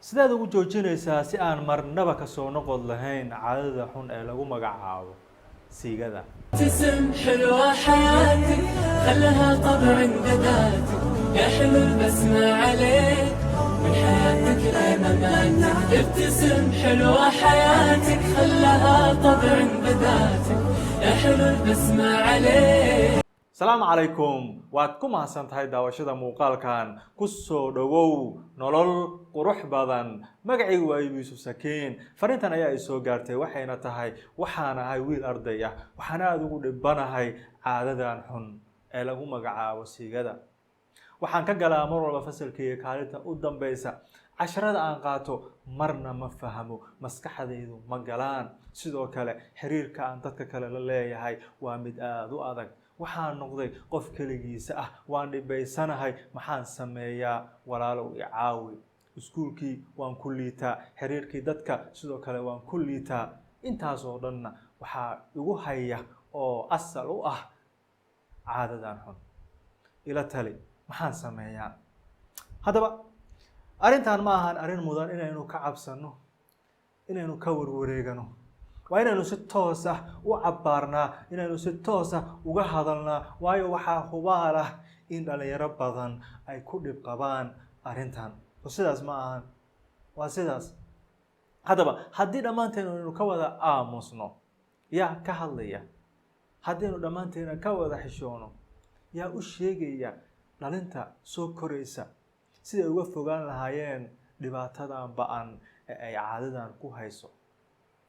sidaad ugu joojinaysaa si aan marnaba ka soo noqod lahayn caadada xun ee lagu magacaabo siigada. ابتسم حلوة حياتك خلها طبع بداتك يا حلو البسمة عليك من حياتك لمماتك ابتسم حلوة حياتك خلها طبع بداتك يا حلو البسمة عليك. Asalaamu calaykum, waad ku mahadsan tahay daawashada muuqaalkan. Ku soo dhawow nolol qurux badan. Magacaygu waa Yuusuf Sakiin. Fariintan ayaa i soo gaartay waxayna tahay waxaan ahay wiil arday ah. Waxaan aad ugu dhibanahay caadadan xun ee lagu magacaabo siigada. Waxaan ka galaa mar walba fasalkayga kaalinta u dambaysa. Casharada aan qaato marna ma fahmo, maskaxdaydu ma galaan. Sidoo kale xiriirka aan dadka kale la leeyahay waa mid aad u adag. waxaan noqday qof kaligiisa ah, waan dhibaysanahay, maxaan sameeyaa? Walaalow i caawi. Iskuulkii waan ku liitaa, xiriirkii dadka sidoo kale waan ku liitaa. Intaas oo dhanna waxaa igu haya oo asal u ah caadadan xun. Ila tali, maxaan sameeyaa? Haddaba arrintan ma ahan arrin mudan inaynu ka cabsano, inaynu ka warwareegano. waa inaynu si toos ah u cabbaarnaa, inaynu si toos ah uga hadalnaa, waayo waxaa hubaal ah in dhalinyaro badan ay ku dhib qabaan arrintan. Sidaas ma ahan, waa sidaas. Haddaba haddii dhammaanteen aynu ka wada aamusno, yaa ka hadlaya? Haddaynu dhammaanteena ka wada xishoono, yaa u sheegaya dhalinta soo koraysa siday uga fogaan lahaayeen dhibaatadan ba'an ee ay caadadan ku hayso?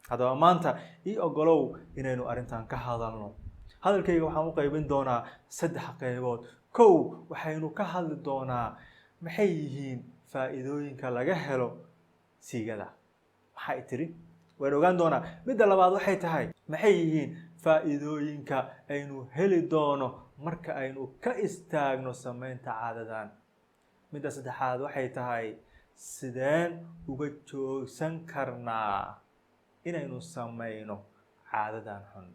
haddaba maanta ii ogolow inaynu arrintan ka hadalno. Hadalkayga waxaan u qaybin doonaa 3 qaybood. Kow, waxaynu ka hadli doonaa maxay yihiin faa'iidooyinka laga helo siigada. Maxay tiri? waan ogaan doonaa. Midda labaad waxay tahay maxay yihiin faa'iidooyinka aynu heli doono marka aynu ka istaagno samaynta caadadan. Midda saddexaad waxay tahay sideen uga joogsan karnaa inaynu samayno caadadan xun.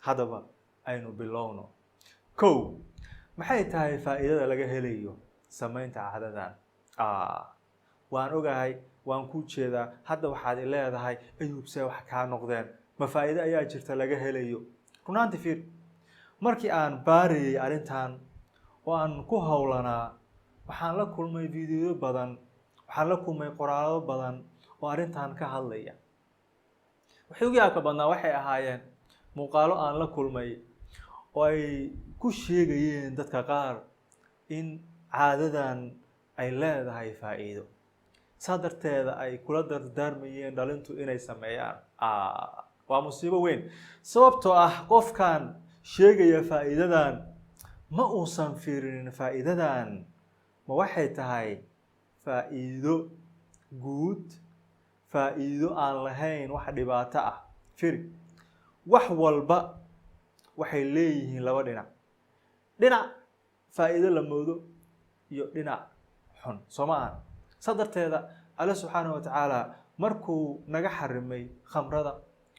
Haddaba aynu bilowno. Kow, maxay tahay faa'iidada laga helayo samaynta caadadan? waan ogahay, waan ku jeedaa. Hadda waxaad i leedahay ayuubse wax kaa noqdeen, ma faa'iido ayaa jirta laga helayo? Runaantii fiir, markii aan baarayay arrintan oo aan ku howlanaa, waxaan la kulmay fiidiyo badan, waxaan la kulmay qoraallo badan oo arrintan ka hadlaya. waxay ugu yaabka badnaa waxay ahaayeen muuqaalo aan la kulmay oo ay ku sheegayeen dadka qaar in caadadan ay leedahay faa'iido, saa darteeda ay kula dardaarmayeen dhalintu inay sameeyaan. waa musiibo weyn, sababtoo ah qofkan sheegaya faa'iidadan ma uusan fiirinin faa'iidadan ma waxay tahay faa'iido guud, faa'iido aan lahayn wax dhibaato ah. Firi, wax walba waxay leeyihiin laba dhinac. Dhinac faa'iido la moodo iyo dhinac xun, soo ma ahan? saa darteeda alle subxaanahu wa tacaala markuu naga xarimay khamrada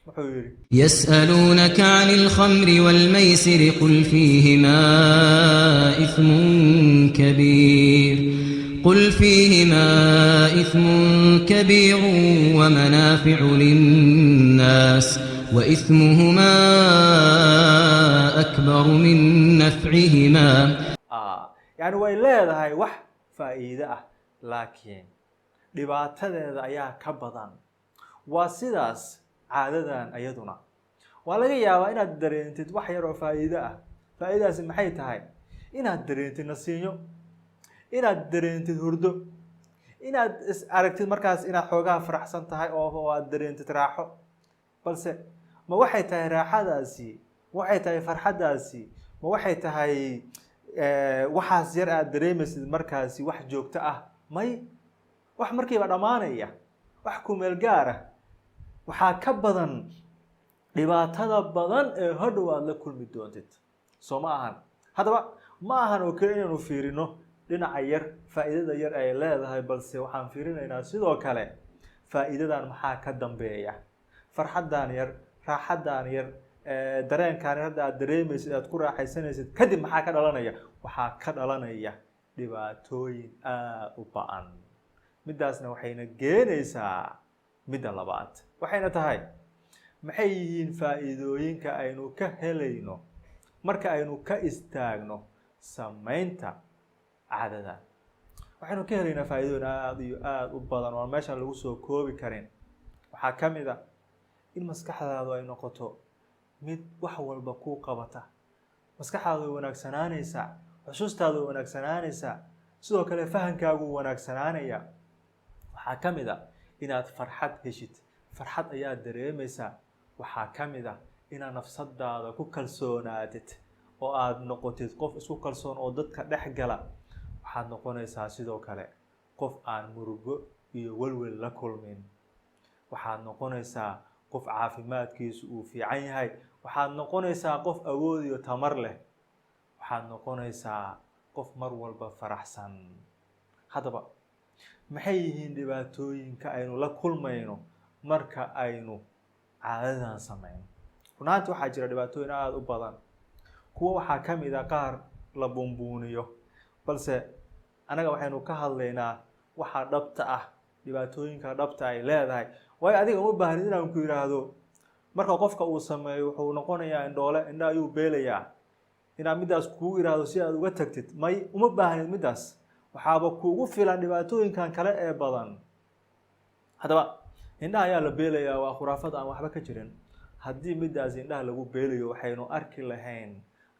wuxuu yidhi: يسألونك عن الخمر والميسر قل فيهما إثم كبير ومنافع للناس وإثمهما أكبر من نفعهما. يعني way leedahay wax faa'iido ah, laakiin dhibaatadeeda ayaa ka badan. waa sidaas caadadan ayaduna. waa laga yaabaa inaad dareentid wax yar oo faa'iido ah. faa'iidadaasi maxay tahay? inaad dareentid nasiinyo, inaad dareentid hurdo, inaad is aragtid markaas inaad xoogaa faraxsan tahay oo aad dareentid raaxo. balse ma waxay tahay raaxadaasi, ma waxay tahay farxadaasi, ma waxay tahay waxaas yar aad dareemaysid markaasi wax joogto ah? may, wax markiiba dhammaanaya, wax ku meel gaar ah. waxaa ka badan dhibaatada badan ee hadhow aad la kulmi doontid, soo ma ahan? haddaba ma ahan oo kale inaynu fiirino dhinaca yar, faa'iidada yar ay leedahay, balse waxaan fiirinaynaa sidoo kale faa'iidadan maxaa ka dambeeya. farxadan yar, raaxadan yar, dareenkan yar hadda aad dareemaysid, aad ku raaxaysanaysid, kadib maxaa ka dhalanaya? waxaa ka dhalanaya dhibaatooyin aad u ba'an. midaasna waxayna geenaysaa midda labaad waxayna tahay maxay yihiin faa'iidooyinka aynu ka helayno marka aynu ka istaagno samaynta caadadan waxaynu ka helaynaa faa'iidooyin aad iyo aad u badan oo meeshan lagu soo koobi karin waxaa ka mid ah in maskaxdaadu ay noqoto mid wax walba kuu qabata maskaxdaadu way wanaagsanaanaysaa xusuustaadu way wanaagsanaanaysaa sidoo kale fahankaagu wanaagsanaanaya waxaa ka mid ah inaad farxad heshid farxad ayaad dareemaysaa waxaa ka mid ah inaad nafsadaada ku kalsoonaatid oo aad noqotid qof isku kalsoon oo dadka dhex gala waxaad noqonaysaa sidoo kale qof aan murugo iyo walwal la kulmin waxaad noqonaysaa qof caafimaadkiisu uu fiican yahay waxaad noqonaysaa qof awood iyo tamar leh waxaad noqonaysaa qof mar walba faraxsan haddaba maxay yihiin dhibaatooyinka aynu la kulmayno marka aynu caadadan samayno runaantii waxaa jira dhibaatooyin aada u badan kuwa waxaa ka mid ah qaar la buunbuuniyo balse anaga waxaynu ka hadlaynaa waxa dhabta ah dhibaatooyinka dhabta ay leedahay waayo adiga uma baahnid inaan ku yidhaahdo marka qofka uu sameeyo wuxuu noqonayaa indhoole indha ayuu beelayaa inaad midaas kugu yidhaahdo si aad uga tagtid may uma baahnid midaas waxaaba kuugu filan dhibaatooyinkan kale ee badan haddaba indhaha ayaa la beelayaa waa khuraafad aan waxba ka jirin haddii midaas indhaha lagu beelayo waxaynu arki lahayn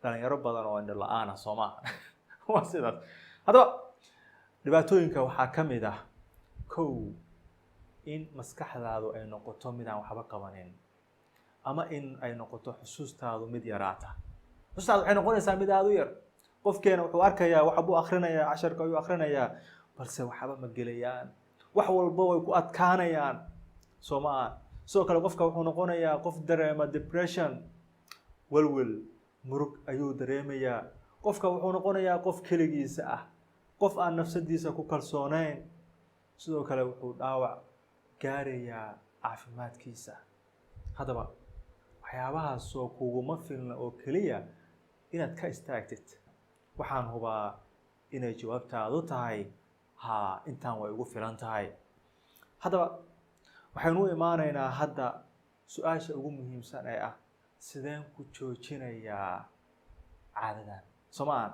dhalinyaro badan oo indho la-aan ah soo maaha waa sidaas haddaba dhibaatooyinka waxaa ka mid ah kow in maskaxdaadu ay noqoto mid aan waxba qabanin ama in ay noqoto xusuustaadu mid yaraata xusuustaadu waxay noqonaysaa mid aada u yar qofkeena wuxuu arkayaa wax buu akrinayaa casharka ayuu akrinayaa balse waxba ma gelayaan wax walba way ku adkaanayaan soo ma aha sidoo kale qofka wuxuu noqonayaa qof dareema depression walwal murug ayuu dareemayaa qofka wuxuu noqonayaa qof keligiisa ah qof aan nafsadiisa ku kalsoonayn sidoo kale wuxuu dhaawac gaarayaa caafimaadkiisa haddaba waxyaabahaasoo kuguma filna oo keliya inaad ka istaagtid waxaan hubaa inay jawaabtaadu tahay haa intaan way ugu filan tahay haddaba waxaynu u imaanaynaa hadda su-aasha ugu muhiimsan ee ah sideen ku joojinayaa caadadan soo ma ahan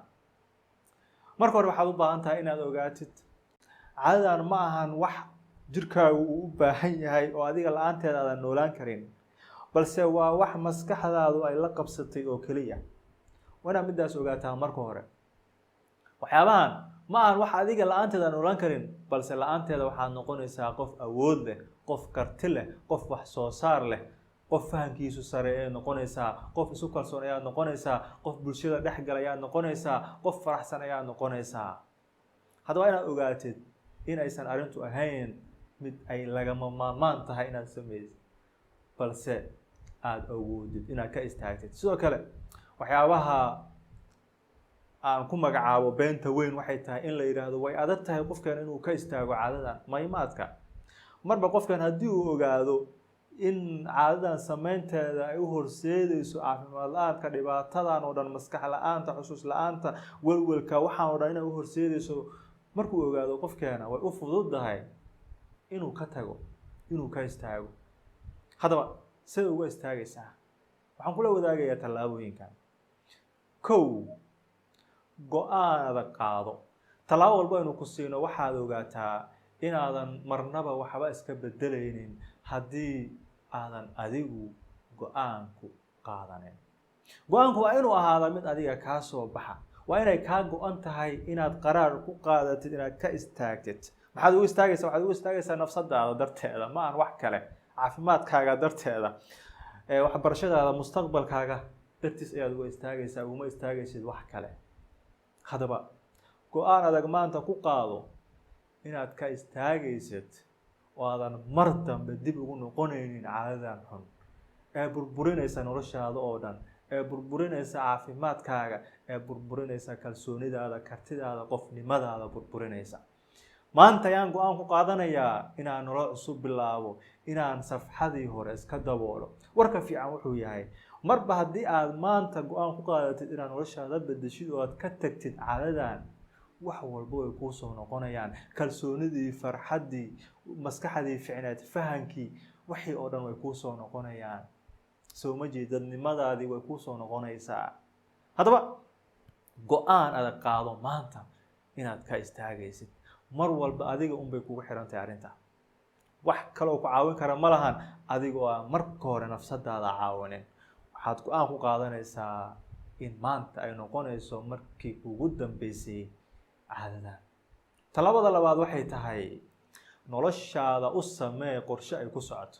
marka hore waxaad u baahan tahay inaad ogaatid caadadan ma ahan wax jirkaagu uu u baahan yahay oo adiga la-aanteed aadan noolaan karin balse waa wax maskaxdaadu ay la qabsatay oo keliya waa inaad midaas ogaataa marka hore waxyaabahan ma ahan wax adiga la-aanteed aan noolaan karin balse la-aanteeda waxaad noqonaysaa qof awood leh qof karti leh qof wax soo saar leh qof fahamkiisu sare ee noqonaysaa qof isu kalsoon ayaad noqonaysaa qof bulshada dhex gala ayaad noqonaysaa qof faraxsan ayaad noqonaysaa haddaba inaad ogaatid in aysan arrintu ahayn mid ay lagama maarmaan tahay inaad sameysid balse aada awoodid inaad ka istaagtid sidoo kale waxyaabaha aan ku magacaabo beenta weyn waxay tahay in la yidhaahdo way adag tahay qofkan inuu ka istaago caadadan maymaadka marba qofkan haddii uu ogaado in caadadan samaynteeda ay u horseedayso caafimaad la-aanka dhibaatadan oo dhan maskax la-aanta xusuus la-aanta welwelka waxaan oo dhan inay u horseedayso markuu ogaado qofkeena way u fududahay inuu ka tago inuu ka istaago haddaba sida uga istaagaysaa waxaan kula wadaagayaa tallaabooyinkan kow go-aanada qaado tallaabo walba aynu ku siino waxaad ogaataa inaadan marnaba waxba iska bedelaynin haddii aadan adigu go-aanku qaadanin go-aanku waa inuu ahaada mid adiga kaa soo baxa waa inay kaa go-an tahay inaad qaraar ku qaadatid inaad ka istaagtid maxaad ugu istaagaysaa waxaad ugu istaagaysaa nafsadaada darteeda ma aan wax kale caafimaadkaaga darteeda waxbarashadaada mustaqbalkaaga dartiis ayaad uga istaagaysaa uma istaagaysid wax kale haddaba go-aan adag maanta ku qaado inaad ka istaagaysid oo aadan mar dambe dib ugu noqonaynin caadadan xun ee burburinaysa noloshaada oo dhan ee burburinaysa caafimaadkaaga ee burburinaysa kalsoonidaada kartidaada qofnimadaada burburinaysa maanta ayaan go-aan ku qaadanayaa inaan nolol cusub bilaabo inaan safxadii hore iska daboolo warka fiican wuxuu yahay marba haddii aad maanta go-aan ku qaadatid inaad noloshaada bedeshid oo aad ka tagtid caadadan wax walba way kuu soo noqonayaan. Kalsoonidii, farxaddii, maskaxdii ficneed, fahankii, wixii oo dhan way kuu soo noqonayaan. soo ma jeedadnimadaadii way kuu soo noqonaysaa. haddaba go-aan adag qaado maanta inaad ka istaagaysid. mar walba adiga unbay kugu xiran tahay arrinta. wax kale oo ku caawin kara ma lahan adigoo aan marka hore nafsadaada caawinin. waxaad go-aan ku qaadanaysaa in maanta ay noqonayso markii ugu dambeysay caadadan. talaabada labaad waxay tahay noloshaada u samee qorshe ay ku socoto.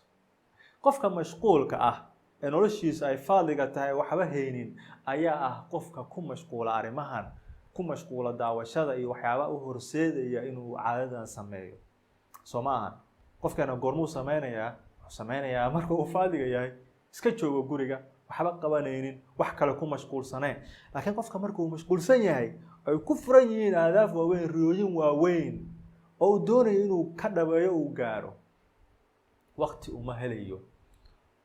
qofka mashquulka ah ee noloshiisa ay faadliga tahay waxba haynin ayaa ah qofka ku mashquula arrimahan, ku mashquula daawashada iyo waxyaabaha u horseedaya inuu caadadan sameeyo. soo ma ahan qofkana goormuu sameynayaa? wuxuu sameynayaa marka uu faadliga yahay, iska joogo guriga, waxba qabanaynin, wax kale ku mashquulsaneen. laakiin qofka marka uu mashquulsan yahay ay ku furan yihiin ahdaaf waaweyn, riyooyin waaweyn oo uu doonayo inuu ka dhabeeyo uu gaaro, waqti uma helayo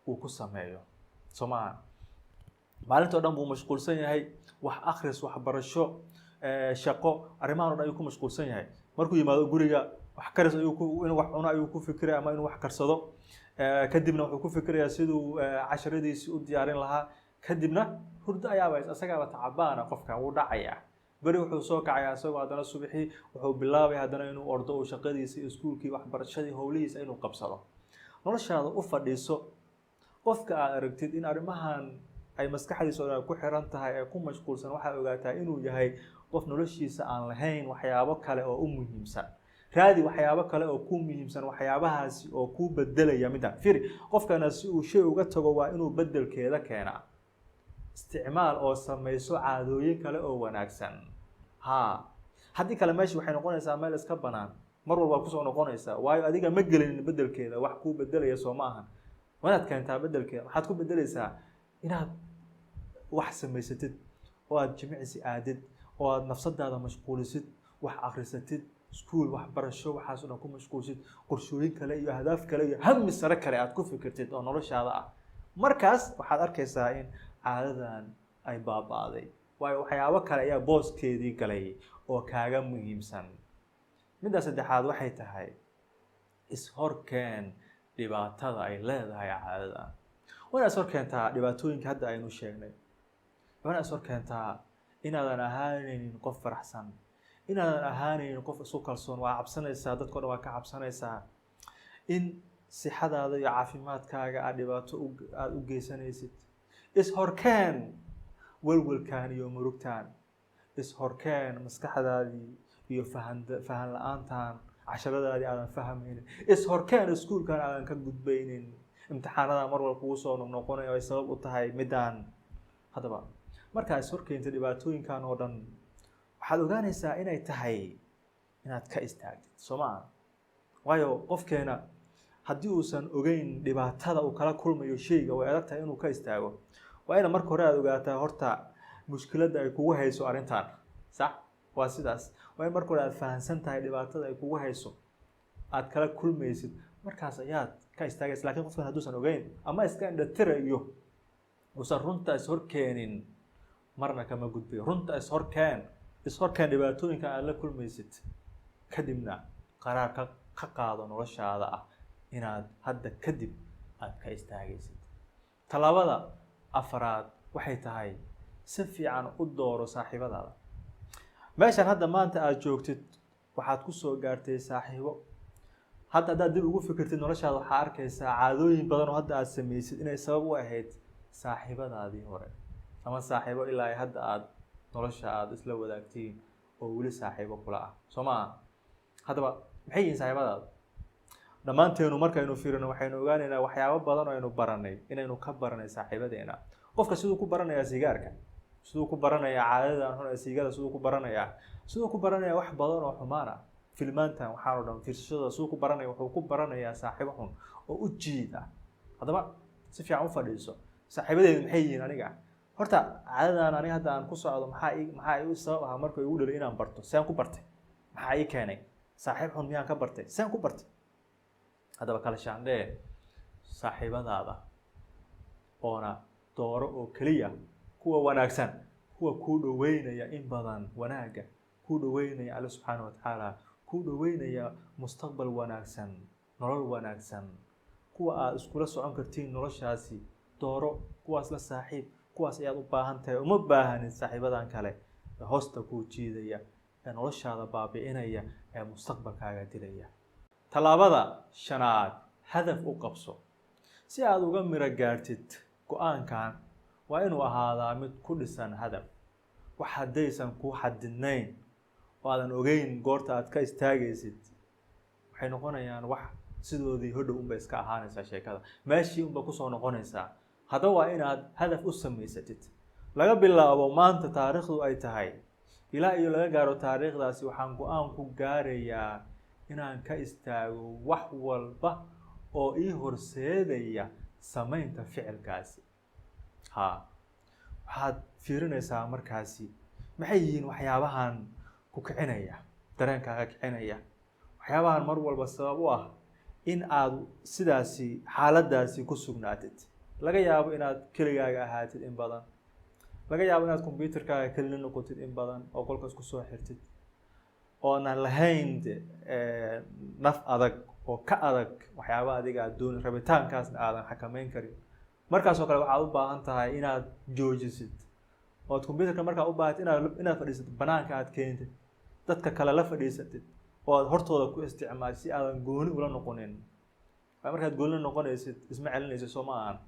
uu ku sameeyo. soo ma ahan maalinta oo dhan buu mashquulsan yahay, wax akhris, waxbarasho, shaqo, arrimahan oo dhan ayuu ku mashquulsan yahay. markuu yimaado guriga wax karis inuu wax cuno ayuu ku fikiray ama inuu wax karsado. kadibna wuxuu ku fikirayaa siduu casharadiisii u diyaarin lahaa. kadibna hurdo ayaaba isagaaba tacabaana, qofka wuu dhacayaa. beri wuxuu soo kacayaa isagoo haddana subaxii wuxuu bilaabay haddana inuu ordo uu shaqadiisa iyo iskuulkii waxbarashadii howlihiisa inuu qabsado. noloshaada u fadhiiso. qofka aad aragtid in arrimahan ay maskaxdiisa oo dhan ku xiran tahay ee ku mashquulsan, waxaad ogaataa inuu yahay qof noloshiisa aan lahayn waxyaabo kale oo u muhiimsan. raadi waxyaabo kale oo ku muhiimsan, waxyaabahaasi oo ku bedelaya midaan. fiiri, qofkana si uu shay uga tago waa inuu bedelkeeda keenaa. isticmaal oo samayso caadooyin kale oo wanaagsan. haddii kale meesha waxay noqonaysaa meel iska banaan, mar walba kusoo noqonaysaa, waayo adiga ma gelinin bedelkeeda. wax kuu bedelaya soo ma ahan, waanaad keentaa bedelkeeda. waxaad ku bedelaysaa inaad wax samaysatid, oo aad jimicsi aadid, oo aad nafsadaada mashquulisid, wax akhrisatid, iskuul, waxbarasho, waxaas oo dhan ku mashquulsid, qorshooyin kale iyo ahdaaf kale iyo hami sare kale aad ku fikirtid oo noloshaada ah. markaas waxaad arkaysaa in caadadan ay baaba'day, waayo waxyaabo kale ayaa booskeedii galay oo kaaga muhiimsan. midda saddexaad waxay tahay ishorkeen dhibaatada ay leedahay caadadan. waana ishorkeentaa dhibaatooyinka hadda aynu sheegnay. waana ishorkeentaa inaadan ahaanaynin qof faraxsan, inaadan ahaanaynin qof isku kalsoon. waa cabsanaysaa, dadka o dhan waa ka cabsanaysaa. in sixadaada iyo caafimaadkaaga aad dhibaato aada u geysanaysid. ishorkeen welwelkan iyo murugtaan. ishorkeen maskaxdaadii iyo fahan la-aantan, casharadaadii aadan fahmaynin. ishorkeen iskuulkan aadan ka gudbaynin. imtixaanadan mar walba kugu soo noqnoqonayo ay sabab u tahay midaan. haddaba markaa ishorkeenta dhibaatooyinkan oo dhan, waxaad ogaanaysaa inay tahay inaad ka istaagtid. soo ma aha, waayo qofkeena haddii uusan ogeyn dhibaatada uu kala kulmayo shayga, way adag tahay inuu ka istaago. waa ina marka hore aad ogaataa horta mushkiladda ay kugu hayso arrintan. sax waa sidaas. waa in marka hore aad fahansan tahay dhibaatada ay kugu hayso, aad kala kulmaysid, markaas ayaad ka istaagaysa. laakiin qofkan hadduusan ogeyn ama iska indhatirayo, uusan runta ishorkeenin, marna kama gudbayo. runta ishorkeen dhibaatooyinka aad la kulmaysid, kadibna qaraar ka qaado noloshaada ah inaad hadda kadib aad ka istaagaysid. talaabada afraad waxay tahay si fiican u dooro saaxiibadaada. meeshan hadda maanta aad joogtid waxaad ku soo gaartay saaxiibo. haddaad dib ugu fikirtid noloshaada, waxaa arkaysaa caadooyin badan oo hadda aad samaysid inay sabab u ahayd saaxiibadaadii hore, ama saaxiibo ilaa hadda aad nolosha aad isla wadaagtiin oo weli saaxiibo kula ah. soo maaha? haddaba maxay yihiin saaxiibadaada? dhammaanteenu markaynu fiirino waxaynu ogaanaynaa waxyaabo badan oo aynu baranay inaynu ka baranay saaxiibadeena. qofka siduu ku baranayaa sigaarka, siduu ku baranayaa caadadan xun ee siigada, siduu ku baranayaa wax badan oo xumaan ah. filmaantan waxaan oo dhan fiirsashada siduu ku baranaya, wuxuu ku baranayaa saaxiibo xun oo u jiid ah. haddaba si fiican u fadhiiso. saaxiibadeedu maxay yihiin aniga? horta caadadan aniga hadda aan ku socdo maxaa igu sabab ahaa marka igu dhalay inaan barto? saan ku bartay? maxaa ii keenay? saaxiib xun miyaan ka bartay? saan ku bartay? haddaba kala shaandhee saaxiibadaada, oona dooro oo keliya kuwa wanaagsan, kuwa kuu dhoweynaya in badan wanaagga, ku dhaweynaya Alle subxaanahu wa tacaala, ku dhaweynaya mustaqbal wanaagsan, nolol wanaagsan, kuwa aad iskula socon kartiin noloshaasi dooro, kuwaas la saaxiib, kuwaas ayaad u baahan tahay, uma baahanin saaxiibadan kale ee hoosta kuu jiidaya, ee noloshaada baabi'inaya, ee mustaqbalkaaga dilaya. Tallaabada shanaad, hadaf u qabso. Si aad uga miro gaartid go'aankan, waa inuu ahaadaa mid ku dhisan hadaf. wax haddaysan ku xadidnayn oo aadan ogeyn goorta aad ka istaagaysid, waxay noqonayaan wax sidoodii hodhow unbay iska ahaanaysaa sheekada, meeshii unba kusoo noqonaysaa. haddaba waa inaad hadaf u samaysatid, laga bilaabo maanta taariikhdu ay tahay ilaa iyo laga gaaro taariikhdaasi, waxaan go-aan ku gaarayaa inaan ka istaago wax walba oo ii horseedaya samaynta ficilkaasi. waxaad fiirinaysaa markaasi maxay yihiin waxyaabahan ku kicinaya, dareenkaaga kicinaya, waxyaabahan mar walba sabab u ah in aad sidaasi xaaladaasi ku sugnaatid. laga yaabo inaad keligaaga ahaatid in badan, laga yaabo inaad computerkaaga kelina noqotid in badan oo qolkaas kusoo xirtid, oonan lahayn naf adag oo ka adag waxyaabaha adiga aad dooni, rabitaankaasna aadan xakameyn karin. markaasoo kale waxaad u baahan tahay inaad joojisid, ood computerka markaa u baahatid inaad fadhiisatid, banaanka aad keentid, dadka kale la fadhiisatid, oo aad hortooda ku isticmaashid si aadan gooni ula noqonin. markaad gooni noqonaysid isma celinaysid, soo ma ahan.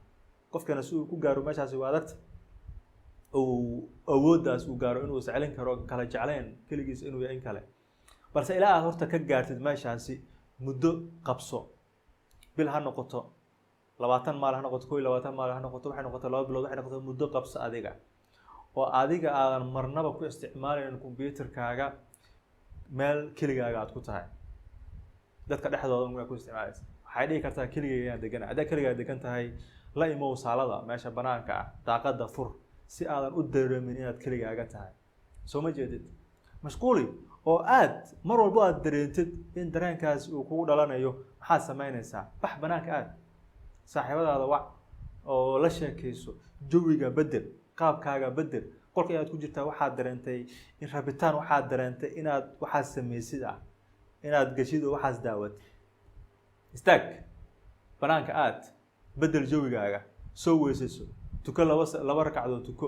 qofkana si uu ku gaaro meeshaasi waa adagta, uu awooddaas uu gaaro inuu is celin karo, kala jeclayn keligiis inuu yahay in kale. balse ilaa aad horta ka gaartid meeshaasi, muddo qabso. bil ha noqoto, 20 maal ha noqoto, 21 maal ha noqoto, waxay noqoto 2 bilood, waxay noqoto muddo qabso adiga, oo adiga aadan marnaba ku isticmaalayn computerkaaga meel keligaaga aad ku tahay, dadka dhexdooda ma ku isticmaalaysa. waxay dhihi kartaa keligaaga aan degan, hadaa keligaaga degan tahay la imow saalada meesha banaanka ah, daaqada fur si aadan u dareemin inaad keligaaga tahay. soo ma jeedid? mashquuli oo aad mar walba aad dareentid in dareenkaasi uu kugu dhalanayo, maxaad samaynaysaa? bax banaanka aad, saaxiibadaada wac oo la sheekayso, jawiga bedel, qaabkaaga bedel. qolka inaad ku jirtaa waxaad dareentay in rabitaan, waxaad dareentay inaad waxaad samaysid ah, inaad gashid oo waxaas daawad. istaag, banaanka aad, bedel jawigaaga, soo weysayso, tuko laba ragcadood tuko,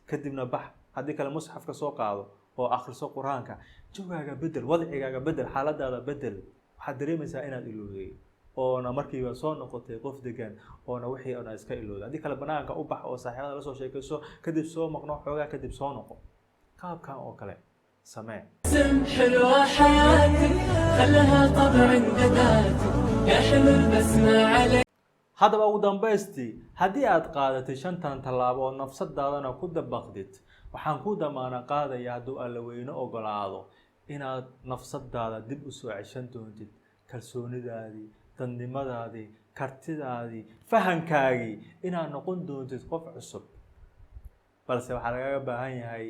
kadibna bax. haddii kale musxafka soo qaado oo akhriso qur-aanka. jawigaaga bedel, wadcigaaga bedel, xaaladaada bedel. waxaad dareemaysaa inaad ilowday, oona markiiba soo noqotay qof degan, oona wixii oona iska ilowday. haddii kale banaanka u bax oo saaxiibada la soo sheekayso, kadib soo maqno xoogaa, kadib soo noqo. qaabkan oo kale samee. حلوة حياتك خلها طبع جداتك يا حلو البسمة عليك. haddaba ugu dambaystii, haddii aad qaadatay 5 tallaabo oo nafsadaadana ku dabaqdid, waxaan ku damaana qaadayaa hadduu Alle weyne ogolaado inaad nafsadaada dib u soo ceshan doontid, kalsoonidaadii, dadnimadaadii, kartidaadii, fahankaagii, inaad noqon doontid qof cusub. balse waxaa lagaga baahan yahay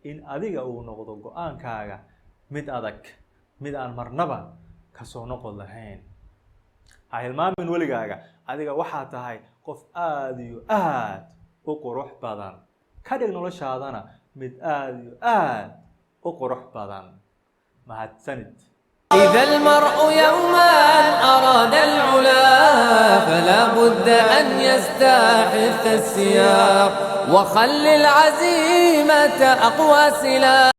in adiga uu noqdo go-aankaaga mid adag, mid aan marnaba kasoo noqon lahayn. ha hilmaamin weligaaga, adiga waxaa tahay qof aad iyo aad u qurux badan. ka dhig noloshaadana mid aad iyo aad u qurux badan. mahadsanid. إذا المرء يوما أراد العلا فلا بد أن يستحث السياق وخل العزيمة أقوى سلاح.